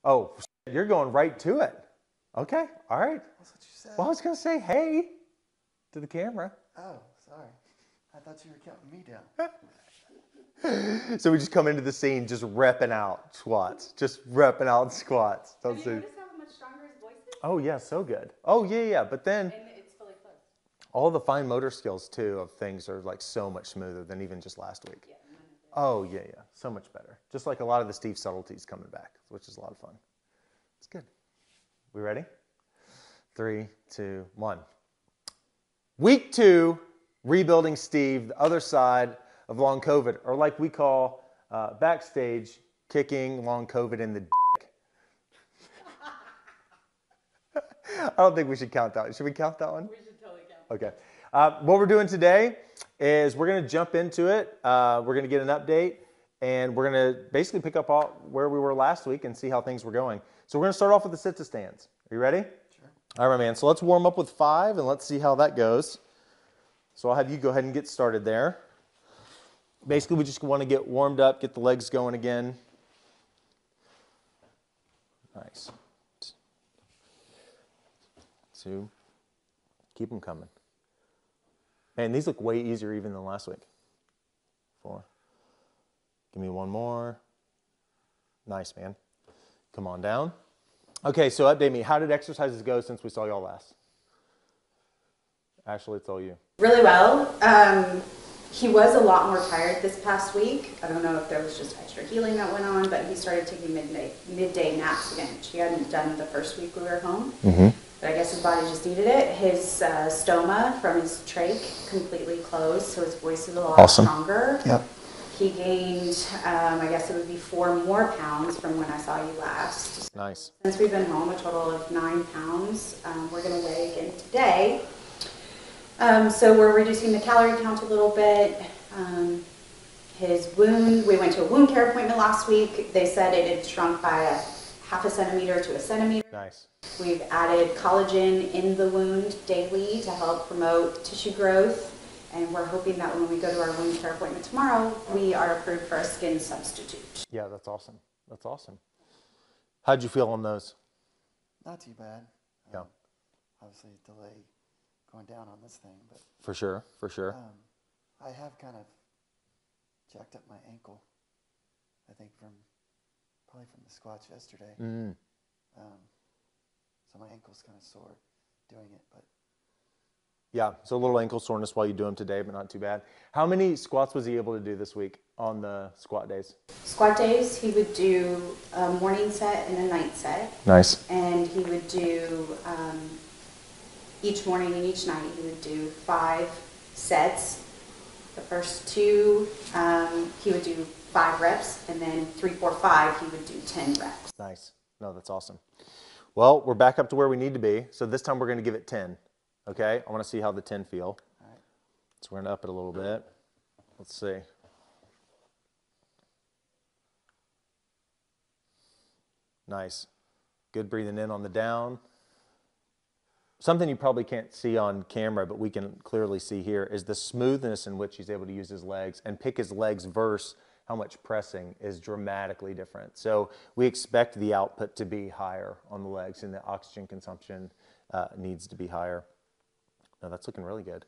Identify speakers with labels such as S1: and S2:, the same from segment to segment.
S1: Oh, you're going right to it. Okay, all right.
S2: That's what you said.
S1: Well, I was going to say hey to the camera.
S2: Oh, sorry. I thought you were counting me down.
S1: So we just come into the scene just repping out squats. Just repping out squats.
S3: Have you noticed how much stronger his voice is?
S1: Oh, yeah, so good. Oh, yeah. But then
S3: And it's fully closed.
S1: all the fine motor skills, too, of things are like so much smoother than even just last week.
S3: Yeah,
S1: Oh, yeah. So much better. Just like a lot of the Steve subtleties coming back, which is a lot of fun. It's good. We ready? 3, 2, 1. Week 2, rebuilding Steve, the other side of long COVID, or like we call backstage, kicking long COVID in the dick. I don't think we should count that one. Should we count that one?
S3: we should totally count.
S1: Okay. What we're doing today is we're going to jump into it. We're going to get an update, and we're going to basically pick up where we were last week and see how things were going. So we're going to start off with the sit-to-stands. Are you ready?
S2: Sure.
S1: All right, man. So let's warm up with 5, and let's see how that goes. So I'll have you go ahead and get started there. Basically, we just want to get warmed up, get the legs going again. Nice. 2. Keep them coming. Man, these look way easier even than last week. 4. Give me one more. Nice, man. Come on down. Okay, so update me. How did exercises go since we saw y'all last? Ashley, it's all you.
S3: Really well. He was a lot more tired this past week. I don't know if there was just extra healing that went on, but he started taking midday naps again, which he hadn't done the first week we were home. But I guess his body just needed it. His stoma from his trach completely closed, so his voice is a lot stronger.
S2: Yep.
S3: He gained, I guess it would be 4 more pounds from when I saw you last.
S1: Nice.
S3: Since we've been home, a total of 9 pounds. We're going to weigh again today. So we're reducing the calorie count a little bit. His wound, we went to a wound care appointment last week. They said it had shrunk by 1/2 centimeter to 1 centimeter.
S1: Nice.
S3: We've added collagen in the wound daily to help promote tissue growth. And we're hoping that when we go to our wound care appointment tomorrow, we are approved for a skin substitute.
S1: Yeah, that's awesome. That's awesome. How'd you feel on those?
S2: Not too bad.
S1: Yeah.
S2: Obviously, delay going down on this thing, but
S1: For sure.
S2: I have kind of jacked up my ankle. I think probably from the squats yesterday. So my ankle's kind of sore doing it, but.
S1: Yeah, so a little ankle soreness while you do them today, but not too bad. How many squats was he able to do this week on the squat days?
S3: Squat days, he would do a morning set and a night set.
S1: Nice.
S3: And he would do, each morning and each night, he would do 5 sets. The first 2, he would do 5 reps, and then 3, 4, 5, he would do 10 reps.
S1: Nice. No, that's awesome. Well, we're back up to where we need to be, so this time we're going to give it 10. Okay? I want to see how the 10 feel.
S2: All right.
S1: So we're going to up it a little bit. Let's see. Nice. Good breathing in on the down. Something you probably can't see on camera, but we can clearly see here, is the smoothness in which he's able to use his legs and pick his legs versus how much pressing is dramatically different. So we expect the output to be higher on the legs, and the oxygen consumption needs to be higher. No, that's looking really good.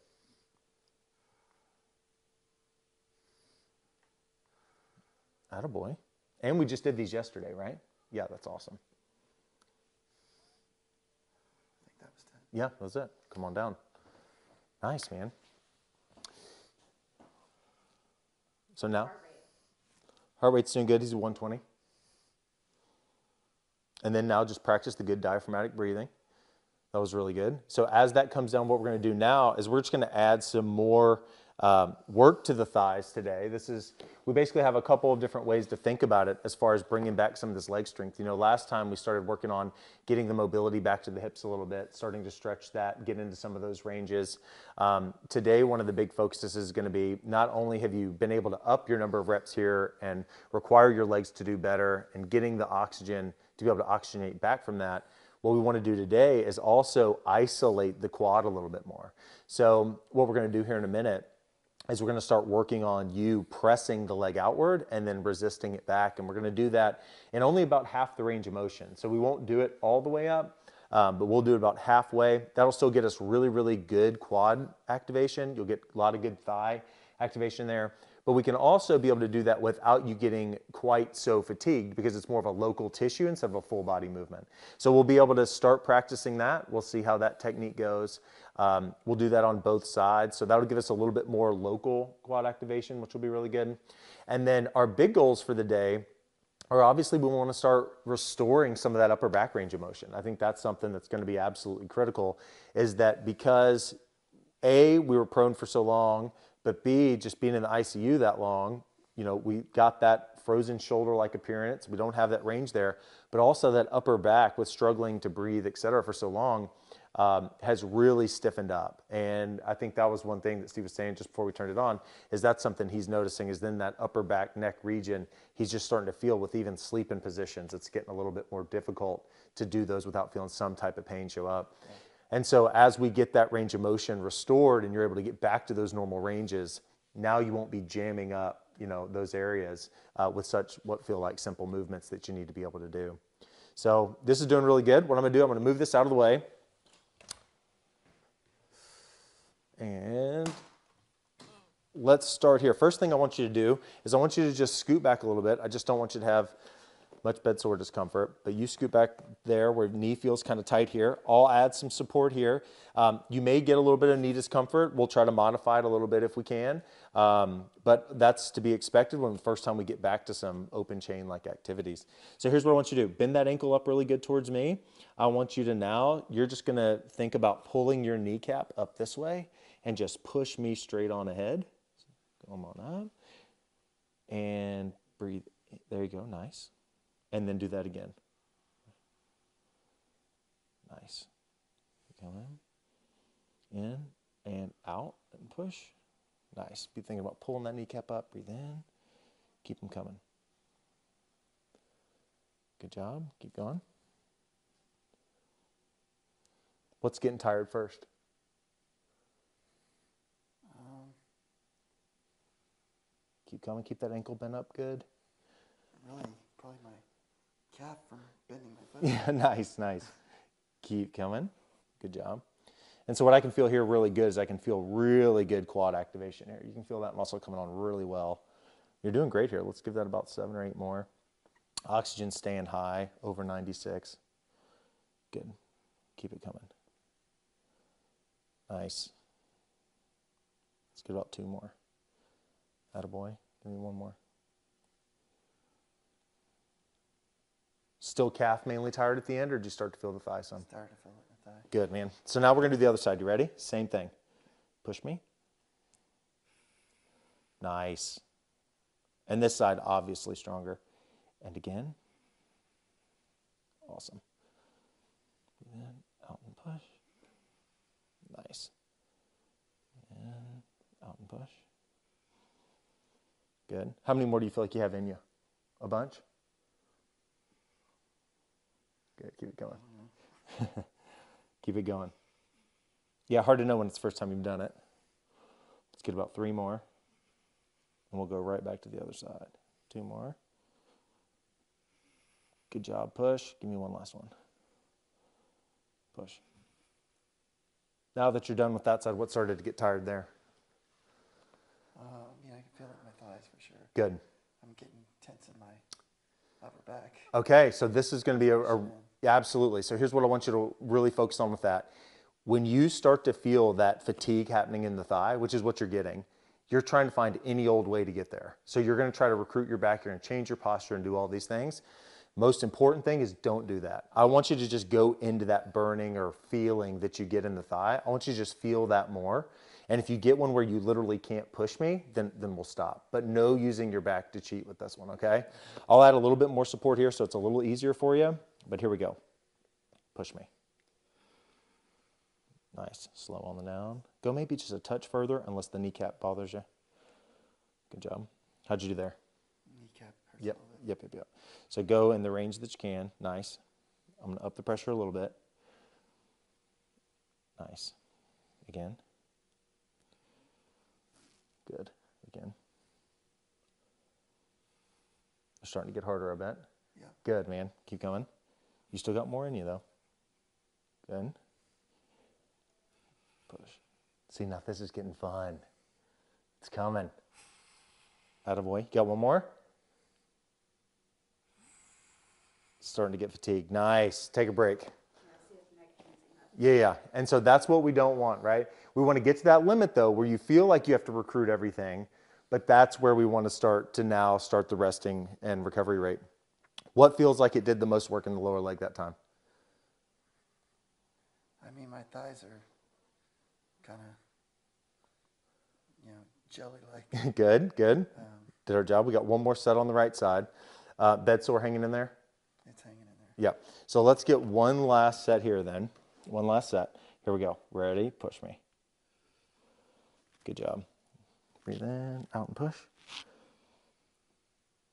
S1: Attaboy. And we just did these yesterday, right? Yeah, that's awesome.
S2: I think that was 10.
S1: Yeah, that's it. Come on down. Nice, man. So now, heart rate's doing good. He's at 120. And then now just practice the good diaphragmatic breathing. That was really good. So as that comes down, what we're going to do now is we're just going to add some more work to the thighs today. We basically have a couple of different ways to think about it as far as bringing back some of this leg strength. You know, last time we started working on getting the mobility back to the hips a little bit, starting to stretch that, get into some of those ranges. Today, one of the big focuses is going to be not only have you been able to up your number of reps here and require your legs to do better and getting the oxygen to be able to oxygenate back from that, what we want to do today is also isolate the quad a little bit more. So what we're going to do here in a minute is we're going to start working on you pressing the leg outward and then resisting it back. And we're going to do that in only about half the range of motion. So we won't do it all the way up, but we'll do it about halfway. That'll still get us really, really good quad activation. You'll get a lot of good thigh activation there. But we can also be able to do that without you getting quite so fatigued because it's more of a local tissue instead of a full body movement. So we'll be able to start practicing that. We'll see how that technique goes. We'll do that on both sides. So that'll give us a little bit more local quad activation, which will be really good. And then our big goals for the day are obviously we want to start restoring some of that upper back range of motion. I think that's something that's going to be absolutely critical, is that because A, we were prone for so long, but B, just being in the ICU that long, you know, we got that frozen shoulder-like appearance. We don't have that range there, but also that upper back with struggling to breathe, et cetera, for so long has really stiffened up. And I think that was one thing that Steve was saying just before we turned it on, is that's something he's noticing, is then that upper back neck region, he's just starting to feel with even sleeping positions, it's getting a little bit more difficult to do those without feeling some type of pain show up. Yeah. And so as we get that range of motion restored and you're able to get back to those normal ranges, now you won't be jamming up, you know, those areas with such what feel like simple movements that you need to be able to do. So this is doing really good. What I'm going to do, I'm going to move this out of the way. And let's start here. First thing I want you to do is I want you to just scoot back a little bit. I just don't want you to have much bedsore discomfort, but you scoot back there where knee feels kind of tight here. I'll add some support here. You may get a little bit of knee discomfort. We'll try to modify it a little bit if we can, but that's to be expected when the first time we get back to some open chain like activities. So here's what I want you to do. Bend that ankle up really good towards me. I want you to now, you're just gonna think about pulling your kneecap up this way and just push me straight on ahead. Come on up and breathe. There you go, nice. And then do that again. Nice. Come in and out and push. Nice. Be thinking about pulling that kneecap up. Breathe in. Keep them coming. Good job. Keep going. What's getting tired first? Keep coming. Keep that ankle bent up good.
S2: Really, probably my calf from bending my foot.
S1: Yeah, nice, nice. Keep coming. Good job. And so what I can feel here really good is I can feel really good quad activation here. You can feel that muscle coming on really well. You're doing great here. Let's give that about 7 or 8 more. Oxygen staying high, over 96. Good. Keep it coming. Nice. Let's get about 2 more. Attaboy. Give me 1 more. Still calf mainly tired at the end, or did you start to feel the thigh some?
S2: Started to feel it in the thigh.
S1: Good, man. So now we're going to do the other side. You ready? Same thing. Push me. Nice. And this side, obviously stronger. And again. Awesome. And then out and push. Nice. And out and push. Good. How many more do you feel like you have in you? A bunch? Good. Keep it going. Keep it going. Yeah, hard to know when it's the first time you've done it. Let's get about 3 more. And we'll go right back to the other side. 2 more. Good job. Push. Give me 1 last one. Push. Now that you're done with that side, what started to get tired there?
S2: Yeah, I can feel it in my thighs for sure.
S1: Good.
S2: I'm getting tense in my upper back.
S1: Okay, so this is going to be yeah, absolutely. So here's what I want you to really focus on with that. When you start to feel that fatigue happening in the thigh, which is what you're getting, you're trying to find any old way to get there. So you're going to try to recruit your back, you're going to change your posture and do all these things. Most important thing is don't do that. I want you to just go into that burning or feeling that you get in the thigh. I want you to just feel that more. And if you get one where you literally can't push me, then we'll stop. But no using your back to cheat with this one, okay? I'll add a little bit more support here so it's a little easier for you. But here we go. Push me. Nice. Slow on the down. Go maybe just a touch further unless the kneecap bothers you. Good job. How'd you do there?
S2: Kneecap hurts
S1: Yep.
S2: a little bit.
S1: Yep. So go in the range that you can. Nice. I'm going to up the pressure a little bit. Nice. Again. Good. Again. They're starting to get harder, I bet.
S2: Yeah.
S1: Good, man. Keep going. You still got more in you, though. Good. Push. See, now this is getting fun. It's coming. Attaboy. Got one more? Starting to get fatigued. Nice. Take a break. Yeah. And so that's what we don't want, right? We want to get to that limit, though, where you feel like you have to recruit everything, but that's where we want to start the resting and recovery rate. What feels like it did the most work in the lower leg that time?
S2: I mean, my thighs are kind of, jelly-like.
S1: Good. Did our job. We got one more set on the right side. Bed sore hanging in there?
S2: It's hanging in there.
S1: Yep. So let's get one last set here then. One last set. Here we go. Ready? Push me. Good job. Breathe in, out and push.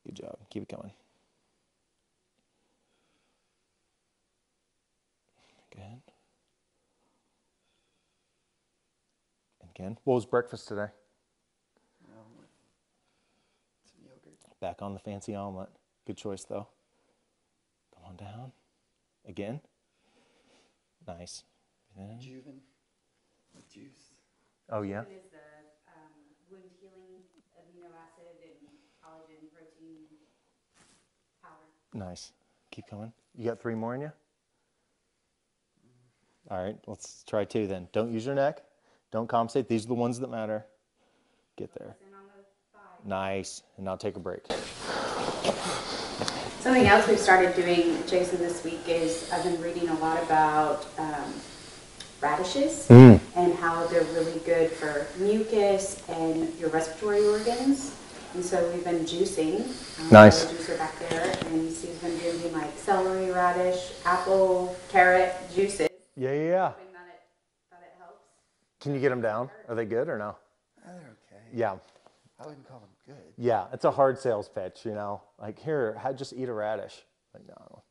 S1: Good job. Keep it coming. Good. Again. What was breakfast today?
S2: Omelet. Some yogurt.
S1: Back on the fancy omelet. Good choice though. Come on down. Again. Nice.
S2: Juven with juice.
S1: Oh yeah.
S3: It is the wound healing amino acid and collagen protein powder.
S1: Nice. Keep coming. You got 3 more in you? All right, let's try 2 then. Don't use your neck. Don't compensate. These are the ones that matter. Get there. Nice. And now take a break.
S3: Something else we've started doing, Jason, this week is I've been reading a lot about radishes and how they're really good for mucus and your respiratory organs. And so we've been juicing.
S1: Nice.
S3: The juicer back there, and Steve's been doing like celery, radish, apple, carrot juices.
S1: Yeah.
S3: Hoping that it helps.
S1: Can you get them down? Are they good or no?
S2: They're okay.
S1: Yeah.
S2: I wouldn't call them good.
S1: Yeah, it's a hard sales pitch, Like, here, just eat a radish. Like, no,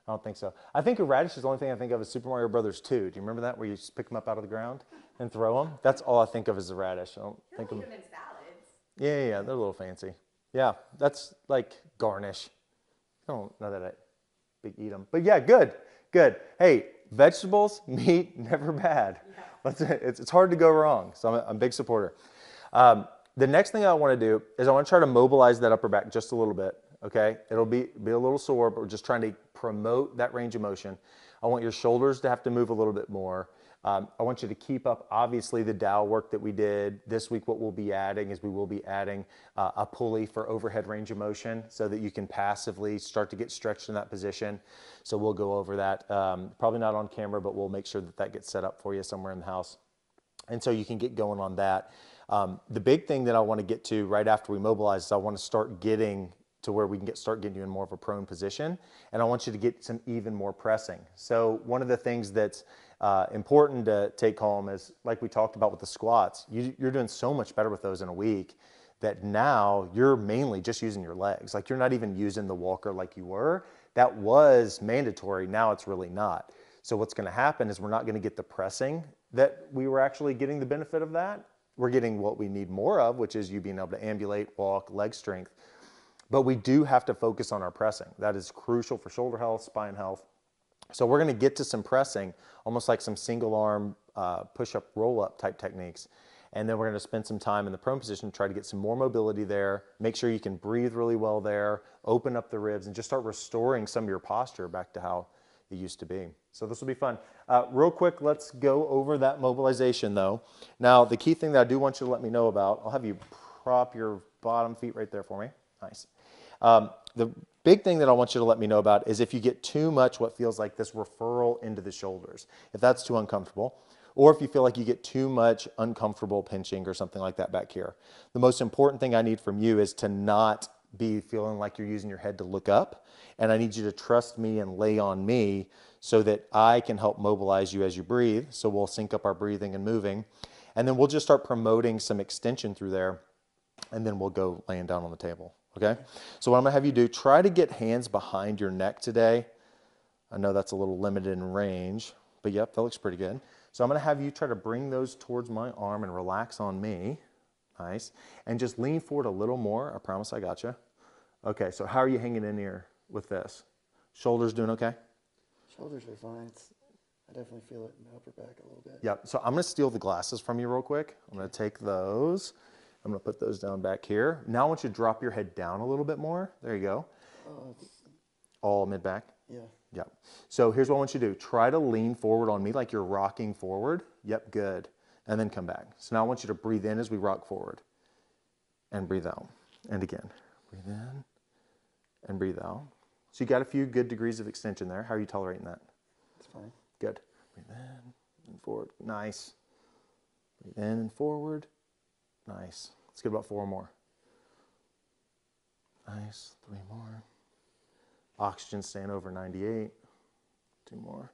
S1: I don't think so. I think a radish is the only thing I think of as Super Mario Brothers 2. Do you remember that, where you just pick them up out of the ground and throw them? That's all I think of as a radish. I don't think of
S3: Eat them in salads.
S1: Yeah, they're a little fancy. Yeah, that's like garnish. I don't know that I big eat them. But yeah, good. Hey, vegetables, meat, never bad.
S3: Yeah.
S1: It's hard to go wrong, so I'm a big supporter. The next thing I want to do is I want to try to mobilize that upper back just a little bit, okay? It'll be a little sore, but we're just trying to promote that range of motion. I want your shoulders to have to move a little bit more. I want you to keep up, obviously, the dowel work that we did. This week, what we'll be adding is we will be adding a pulley for overhead range of motion so that you can passively start to get stretched in that position. So we'll go over that. Probably not on camera, but we'll make sure that gets set up for you somewhere in the house. And so you can get going on that. The big thing that I want to get to right after we mobilize is I want to start getting to where we can start getting you in more of a prone position. And I want you to get some even more pressing. So one of the things that's important to take home is, like we talked about with the squats, you're doing so much better with those in a week that now you're mainly just using your legs. Like, you're not even using the walker like you were. That was mandatory. Now it's really not. So what's going to happen is we're not going to get the pressing that we were actually getting the benefit of that. We're getting what we need more of, which is you being able to ambulate, walk, leg strength. But we do have to focus on our pressing. That is crucial for shoulder health, spine health. So we're going to get to some pressing, almost like some single arm push-up, roll-up type techniques. And then we're going to spend some time in the prone position to try to get some more mobility there, make sure you can breathe really well there, open up the ribs, and just start restoring some of your posture back to how it used to be. So this will be fun. Real quick, let's go over that mobilization though. Now, the key thing that I do want you to let me know about, I'll have you prop your bottom feet right there for me. Nice. The big thing that I want you to let me know about is if you get too much what feels like this referral into the shoulders, if that's too uncomfortable, or if you feel like you get too much uncomfortable pinching or something like that back here. The most important thing I need from you is to not be feeling like you're using your head to look up, and I need you to trust me and lay on me so that I can help mobilize you as you breathe. So we'll sync up our breathing and moving, and then we'll just start promoting some extension through there, and then we'll go laying down on the table, okay? So what I'm gonna have you do, try to get hands behind your neck today. I know that's a little limited in range, but yep, that looks pretty good. So I'm gonna have you try to bring those towards my arm and relax on me. Nice. And just lean forward a little more. I promise I got you. Okay, so how are you hanging in here with this? Shoulders doing okay?
S2: Shoulders are fine. I definitely feel it in the upper back a little bit.
S1: Yep. So I'm going to steal the glasses from you real quick. I'm going to take those. I'm going to put those down back here. Now I want you to drop your head down a little bit more. There you go. All mid-back?
S2: Yeah.
S1: Yep. So here's what I want you to do. Try to lean forward on me like you're rocking forward. Yep, good. And then come back. So now I want you to breathe in as we rock forward. And breathe out. And again. Breathe in and breathe out. So you got a few good degrees of extension there. How are you tolerating that?
S2: It's fine.
S1: Good. Breathe in and forward. Nice. Breathe in and forward. Nice. Let's get about 4 more. Nice. 3 more. Oxygen staying over 98. 2 more.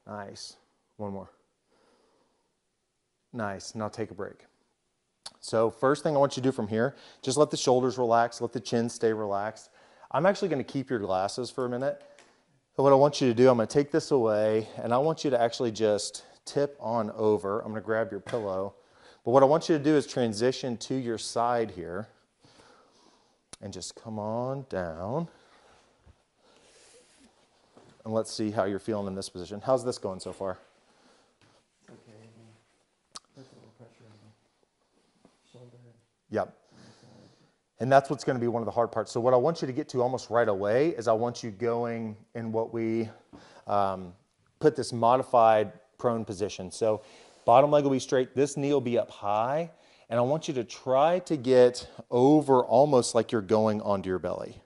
S1: Nice. 1 more. Nice. Now take a break. So first thing I want you to do from here, just let the shoulders relax, let the chin stay relaxed. I'm actually going to keep your glasses for a minute. So what I want you to do, I'm going to take this away, and I want you to actually just tip on over. I'm going to grab your pillow. But what I want you to do is transition to your side here and just come on down. And let's see how you're feeling in this position. How's this going so far?
S2: Okay. There's a little pressure on the shoulder.
S1: Yep. And that's what's going to be one of the hard parts. So what I want you to get to almost right away is I want you going in what we put this modified prone position. So bottom leg will be straight, this knee will be up high, and I want you to try to get over almost like you're going onto your belly.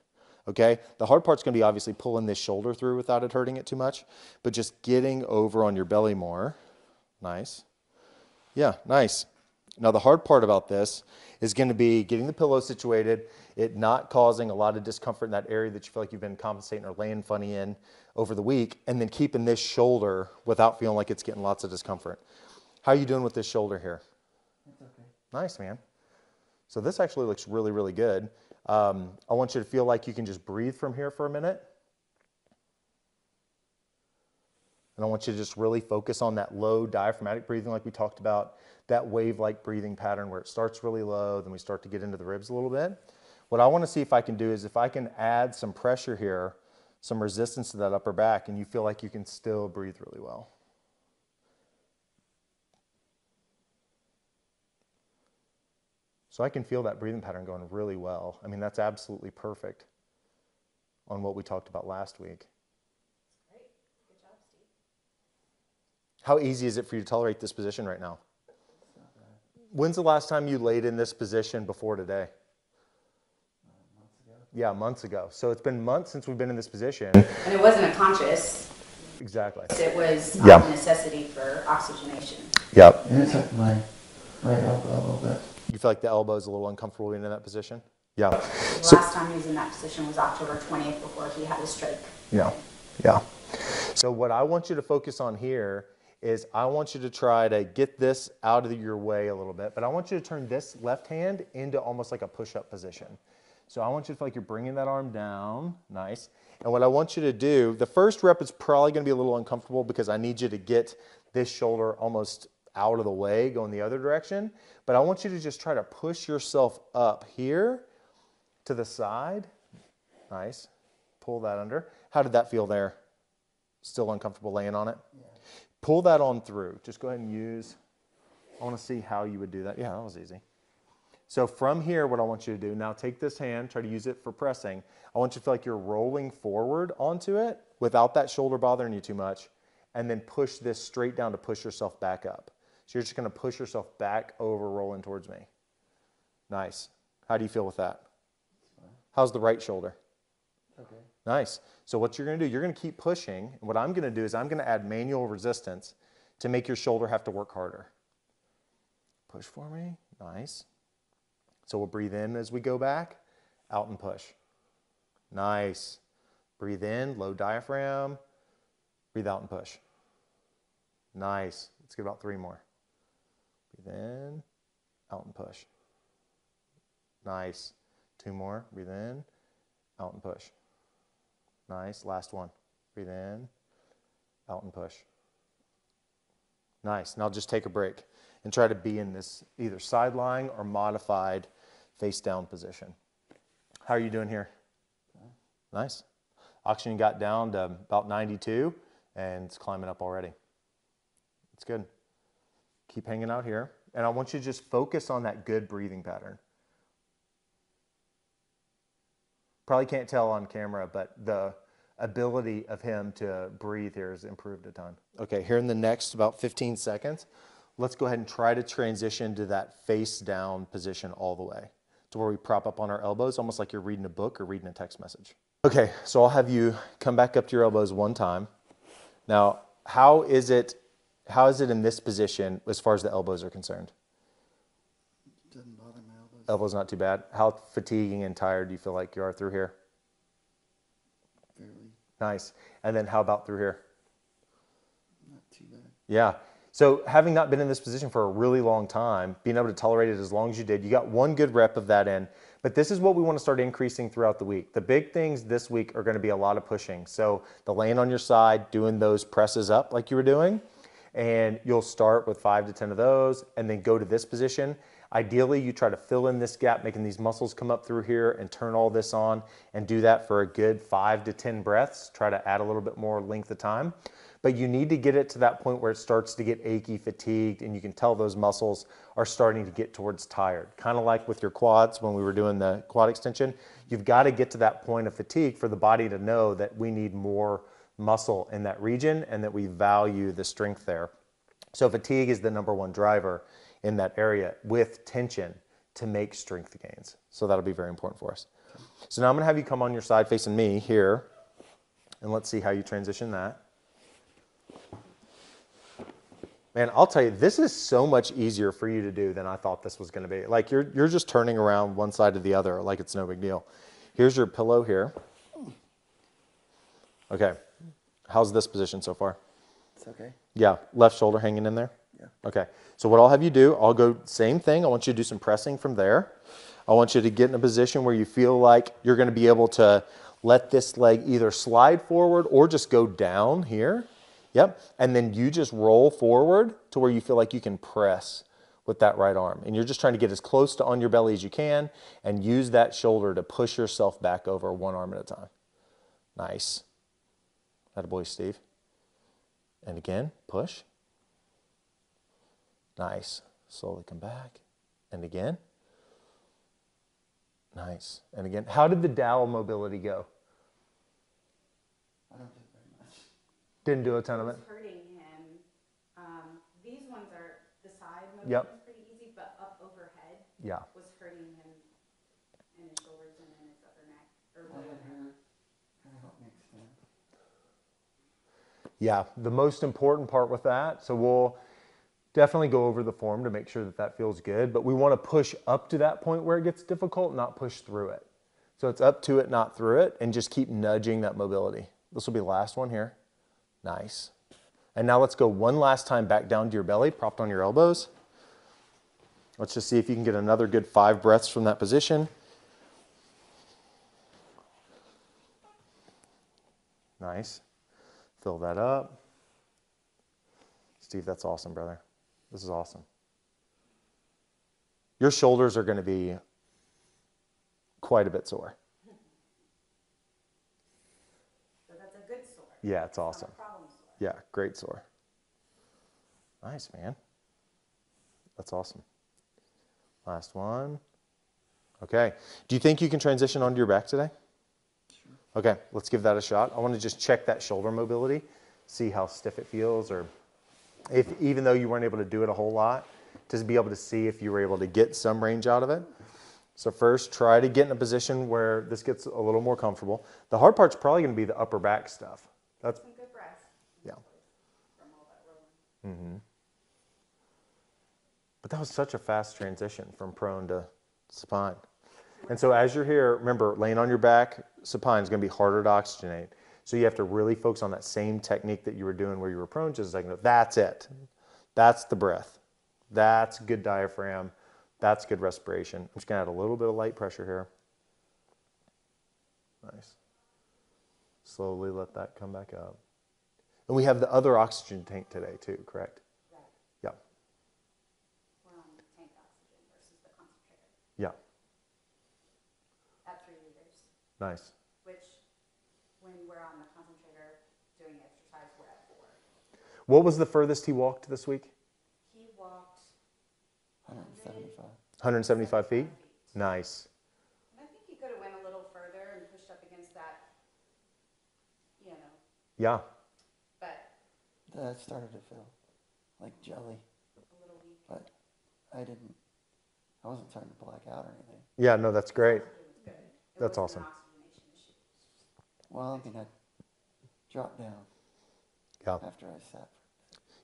S1: Okay? The hard part's going to be obviously pulling this shoulder through without it hurting it too much, but just getting over on your belly more. Nice. Yeah, nice. Now the hard part about this is going to be getting the pillow situated, it not causing a lot of discomfort in that area that you feel like you've been compensating or laying funny in over the week, and then keeping this shoulder without feeling like it's getting lots of discomfort. How are you doing with this shoulder here?
S2: It's okay.
S1: Nice, man. So this actually looks really, really good. I want you to feel like you can just breathe from here for a minute. And I want you to just really focus on that low diaphragmatic breathing like we talked about, that wave-like breathing pattern where it starts really low, then we start to get into the ribs a little bit. What I want to see if I can do is if I can add some pressure here, some resistance to that upper back, and you feel like you can still breathe really well. So I can feel that breathing pattern going really well. I mean, that's absolutely perfect on what we talked about last week.
S3: Great. Good job, Steve.
S1: How easy is it for you to tolerate this position right now? When's the last time you laid in this position before today?
S2: Months ago.
S1: Yeah, months ago. So it's been months since we've been in this position.
S3: And it wasn't a conscious,
S1: Exactly.
S3: it was
S1: Yeah.
S3: a necessity for oxygenation.
S1: Yep.
S2: And it took my right elbow a little bit.
S1: You feel like the elbow is a little uncomfortable being in that position? Yeah.
S3: The
S1: So,
S3: last time he was in that position was October 20th before he had his stroke.
S1: yeah, yeah. So what I want you to focus on here is I want you to try to get this out of your way a little bit, but I want you to turn this left hand into almost like a push-up position. So I want you to feel like you're bringing that arm down, nice. And what I want you to do, the first rep is probably gonna be a little uncomfortable because I need you to get this shoulder almost out of the way, going the other direction. But I want you to just try to push yourself up here to the side. Nice. Pull that under. How did that feel there? Still uncomfortable laying on it?
S2: Yeah.
S1: Pull that on through. Just go ahead and use, I want to see how you would do that. Yeah, that was easy. So from here, what I want you to do, now take this hand, try to use it for pressing. I want you to feel like you're rolling forward onto it without that shoulder bothering you too much, and then push this straight down to push yourself back up. So you're just going to push yourself back over, rolling towards me. Nice. How do you feel with that? How's the right shoulder?
S2: Okay.
S1: Nice. So what you're going to do, you're going to keep pushing. And what I'm going to do is I'm going to add manual resistance to make your shoulder have to work harder. Push for me. Nice. So we'll breathe in as we go back, out and push. Nice. Breathe in, low diaphragm. Breathe out and push. Nice. Let's get about 3 more. Breathe in, out and push. Nice. 2 more. Breathe in, out and push. Nice. Last one. Breathe in, out and push. Nice. Now just take a break. and try to be in this either side lying or modified face down position. How are you doing here? Nice. Oxygen got down to about 92 and it's climbing up already. It's good. Keep hanging out here. And I want you to just focus on that good breathing pattern. Probably can't tell on camera, but the ability of him to breathe here has improved a ton. Okay, here in the next about 15 seconds, let's go ahead and try to transition to that face down position all the way to where we prop up on our elbows, almost like you're reading a book or reading a text message. Okay, so I'll have you come back up to your elbows one time. Now, how is it in this position as far as the elbows are concerned?
S2: Doesn't bother my elbows.
S1: Elbows not too bad. How fatiguing and tired do you feel like you are through here?
S2: Fairly.
S1: Nice. And then how about through here?
S2: Not too bad.
S1: Yeah. So having not been in this position for a really long time, being able to tolerate it as long as you did, you got one good rep of that in. But this is what we want to start increasing throughout the week. The big things this week are going to be a lot of pushing. So the laying on your side, doing those presses up like you were doing, and you'll start with 5 to 10 of those and then go to this position. Ideally, you try to fill in this gap, making these muscles come up through here and turn all this on and do that for a good 5 to 10 breaths. Try to add a little bit more length of time. But you need to get it to that point where it starts to get achy, fatigued, and you can tell those muscles are starting to get towards tired. Kind of like with your quads when we were doing the quad extension. You've got to get to that point of fatigue for the body to know that we need more muscle in that region and that we value the strength there. So fatigue is the #1 driver in that area with tension to make strength gains. So that'll be very important for us. So now I'm going to have you come on your side facing me here, and let's see how you transition that. Man, I'll tell you, this is so much easier for you to do than I thought this was going to be. Like you're just turning around one side to the other like it's no big deal. Here's your pillow here. Okay. How's this position so far?
S2: It's okay.
S1: Yeah, left shoulder hanging in there?
S2: Yeah.
S1: Okay, so what I'll have you do, I'll go same thing. I want you to do some pressing from there. I want you to get in a position where you feel like you're going to be able to let this leg either slide forward or just go down here. Yep, and then you just roll forward to where you feel like you can press with that right arm. And you're just trying to get as close to on your belly as you can and use that shoulder to push yourself back over one arm at a time. Nice. Attaboy, Steve. And again, push. Nice. Slowly come back. And again. Nice. And again. How did the dowel mobility go?
S2: I don't do it very much.
S1: Didn't do a ton of it?
S3: It's hurting him. These ones are, the side motion
S1: Yep.
S3: is pretty easy, but up overhead
S1: Yeah.
S3: was hurting him in his shoulders and in his upper neck. Or
S2: That
S3: lower
S2: would
S3: neck.
S2: hurt. Kind of help me extend.
S1: Yeah, the most important part with that, so we'll definitely go over the form to make sure that that feels good, but we want to push up to that point where it gets difficult, not push through it. So it's up to it, not through it, and just keep nudging that mobility. This will be the last one here. Nice. And now let's go one last time back down to your belly, propped on your elbows. Let's just see if you can get another good 5 breaths from that position. Nice. Fill that up. Steve, that's awesome, brother. This is awesome. Your shoulders are going to be quite a bit sore.
S3: So that's a good sore.
S1: Yeah, it's awesome.
S3: Not a problem sore.
S1: Yeah, great sore. Nice, man. That's awesome. Last one. Okay. Do you think you can transition onto your back today?
S2: Sure.
S1: Okay, let's give that a shot. I want to just check that shoulder mobility, see how stiff it feels, or if even though you weren't able to do it a whole lot, just be able to see if you were able to get some range out of it. So first, try to get in a position where this gets a little more comfortable. The hard part's probably going to be the upper back stuff. That's,
S3: Some good breaths.
S1: yeah.
S3: From all that rolling.
S1: But that was such a fast transition from prone to supine. And so as you're here, remember, laying on your back, supine is going to be harder to oxygenate. So you have to really focus on that same technique that you were doing where you were prone just a second ago. That's it. That's the breath. That's good diaphragm. That's good respiration. I'm just going to add a little bit of light pressure here. Nice. Slowly let that come back up. And we have the other oxygen tank today too, correct?
S3: Right.
S1: Yep. Nice.
S3: which when we're on the concentrator doing exercise, we're at 4.
S1: What was the furthest he walked this week?
S3: He walked
S2: 175.
S1: 175 feet? Nice.
S3: And I think he could have went a little further and pushed up against that,
S1: Yeah.
S3: but
S2: That started to feel like jelly,
S3: a little weak.
S2: but I wasn't starting to black out or anything.
S1: Yeah, no, that's great.
S3: It was good. It
S1: That's
S3: wasn't
S1: awesome.
S3: an oxygenation issue.
S2: Well, I think I dropped down
S1: Yeah.
S2: after I sat.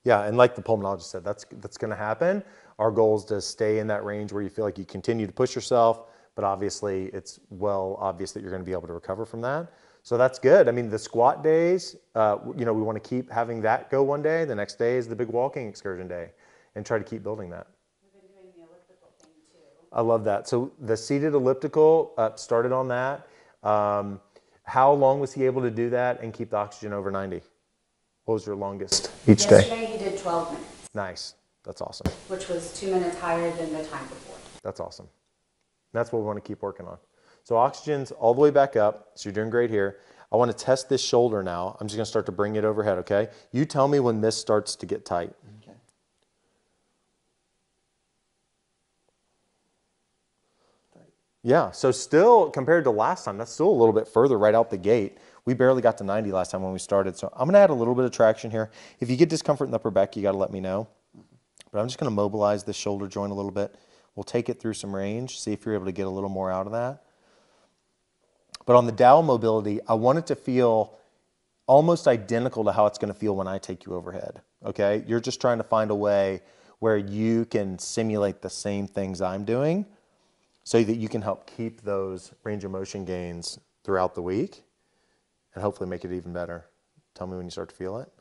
S1: Yeah, and like the pulmonologist said, that's going to happen. Our goal is to stay in that range where you feel like you continue to push yourself, but obviously it's well obvious that you're going to be able to recover from that. So that's good. I mean, the squat days, we want to keep having that go one day. The next day is the big walking excursion day, and try to keep building that.
S3: We've been doing the elliptical thing too.
S1: I love that. So the seated elliptical, started on that. How long was he able to do that and keep the oxygen over 90? What was your longest each day?
S3: Yesterday he did 12 minutes,
S1: Nice. That's awesome.
S3: which was 2 minutes higher than the time before.
S1: That's awesome. That's what we want to keep working on. So oxygen's all the way back up. So you're doing great here. I want to test this shoulder now. I'm just going to start to bring it overhead, okay? You tell me when this starts to get tight.
S2: Okay.
S1: Yeah, so still, compared to last time, that's still a little bit further right out the gate. We barely got to 90 last time when we started. So I'm going to add a little bit of traction here. If you get discomfort in the upper back, you got to let me know. But I'm just going to mobilize this shoulder joint a little bit. We'll take it through some range, see if you're able to get a little more out of that. But on the dowel mobility, I want it to feel almost identical to how it's going to feel when I take you overhead, okay? You're just trying to find a way where you can simulate the same things I'm doing so that you can help keep those range of motion gains throughout the week and hopefully make it even better. Tell me when you start to feel it.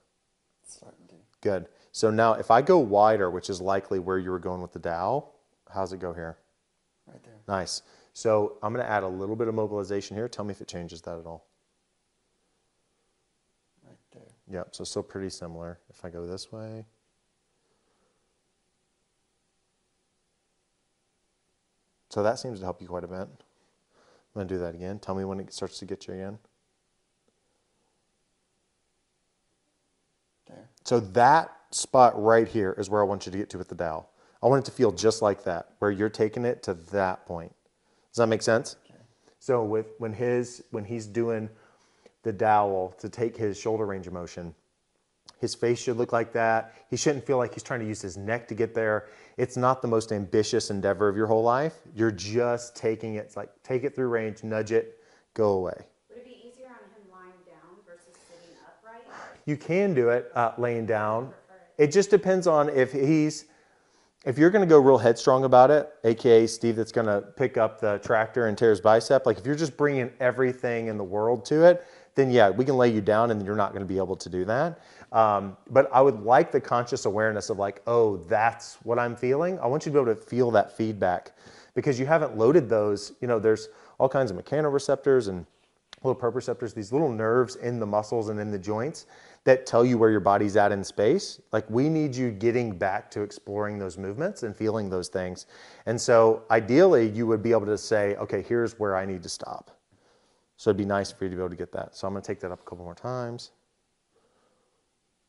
S2: It's starting to.
S1: Good. So now if I go wider, which is likely where you were going with the dowel, how's it go here?
S2: Right there.
S1: Nice. So I'm going to add a little bit of mobilization here. Tell me if it changes that at all.
S2: Right there.
S1: Yep, so still pretty similar. If I go this way. So that seems to help you quite a bit. I'm going to do that again. Tell me when it starts to get you again.
S2: There.
S1: So that spot right here is where I want you to get to with the dowel. I want it to feel just like that, where you're taking it to that point. Does that make sense?
S2: Okay.
S1: So when he's doing the dowel to take his shoulder range of motion, his face should look like that. He shouldn't feel like he's trying to use his neck to get there. It's not the most ambitious endeavor of your whole life. You're just taking it. It's like take it through range, nudge it, go away.
S3: Would it be easier on him lying down versus sitting upright?
S1: You can do it laying down. It just depends on if you're going to go real headstrong about it, aka Steve that's going to pick up the tractor and tear his bicep, like if you're just bringing everything in the world to it, then yeah, we can lay you down and you're not going to be able to do that. But I would like the conscious awareness of like, oh, that's what I'm feeling. I want you to be able to feel that feedback because you haven't loaded those. There's all kinds of mechanoreceptors and little proprioceptors, these little nerves in the muscles and in the joints that tell you where your body's at in space. Like we need you getting back to exploring those movements and feeling those things. And so ideally you would be able to say, okay, here's where I need to stop. So it'd be nice for you to be able to get that. So I'm gonna take that up a couple more times.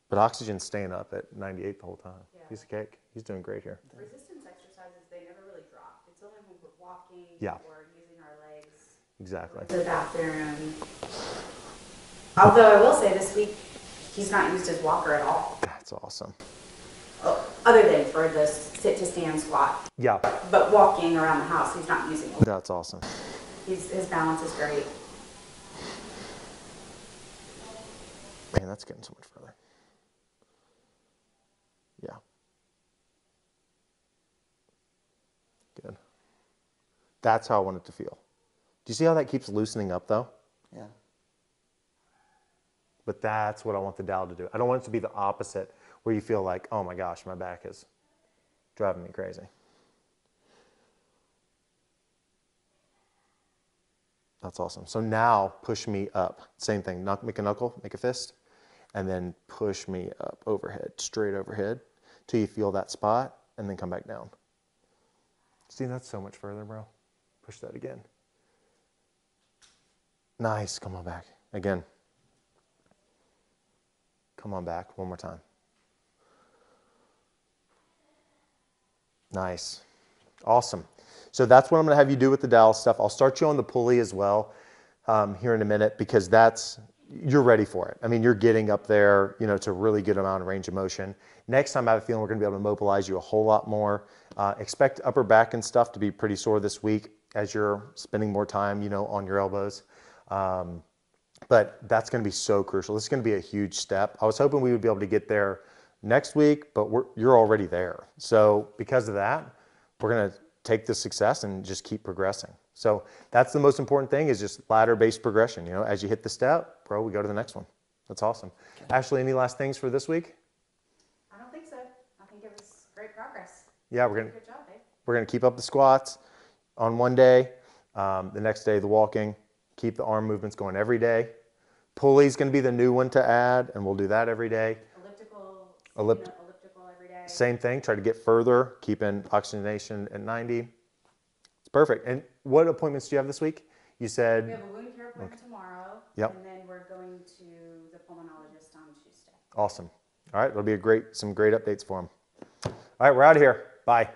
S1: But oxygen's staying up at 98 the whole time.
S3: Yeah.
S1: Piece of cake. He's doing great here.
S3: Resistance exercises, they never really drop. It's only when we're walking
S1: Yeah.
S3: or using our legs
S1: Exactly.
S3: to the bathroom. Although I will say this week, he's not used his walker at all.
S1: That's awesome.
S3: Other than for the sit to stand squat.
S1: Yeah,
S3: But walking around the house, he's not using it.
S1: that's awesome.
S3: His balance is great.
S1: Man, that's getting so much further. Yeah. Good. That's how I want it to feel. Do you see how that keeps loosening up though?
S2: Yeah.
S1: But that's what I want the dowel to do. I don't want it to be the opposite where you feel like, oh my gosh, my back is driving me crazy. That's awesome. So now push me up. Same thing, make a knuckle, make a fist, and then push me up overhead, straight overhead, till you feel that spot, and then come back down. See, that's so much further, bro. Push that again. Nice. Come on back. Again. Come on back. One more time. Nice. Awesome. So that's what I'm going to have you do with the dowel stuff. I'll start you on the pulley as well here in a minute, because you're ready for it. I mean, you're getting up there, to a really good amount of range of motion. Next time I have a feeling we're going to be able to mobilize you a whole lot more. Expect upper back and stuff to be pretty sore this week as you're spending more time, on your elbows. But that's going to be so crucial. This is going to be a huge step. I was hoping we would be able to get there next week, but you're already there. So because of that, we're going to take this success and just keep progressing. So that's the most important thing, is just ladder-based progression. As you hit the step, we go to the next one. That's awesome. Ashley, any last things for this week?
S3: I don't think so. I think it was great progress.
S1: Yeah,
S3: Good job, Dave.
S1: we're gonna keep up the squats on one day. The next day, the walking. Keep the arm movements going every day. Pulley's going to be the new one to add, and we'll do that every day.
S3: Elliptical every day.
S1: Same thing. Try to get further, keeping oxygenation at 90. It's perfect. And what appointments do you have this week? You said...
S3: We have a wound care appointment tomorrow.
S1: Yep.
S3: And then we're going to the pulmonologist on Tuesday.
S1: Awesome. All right. It'll be some great updates for them. All right. We're out of here. Bye.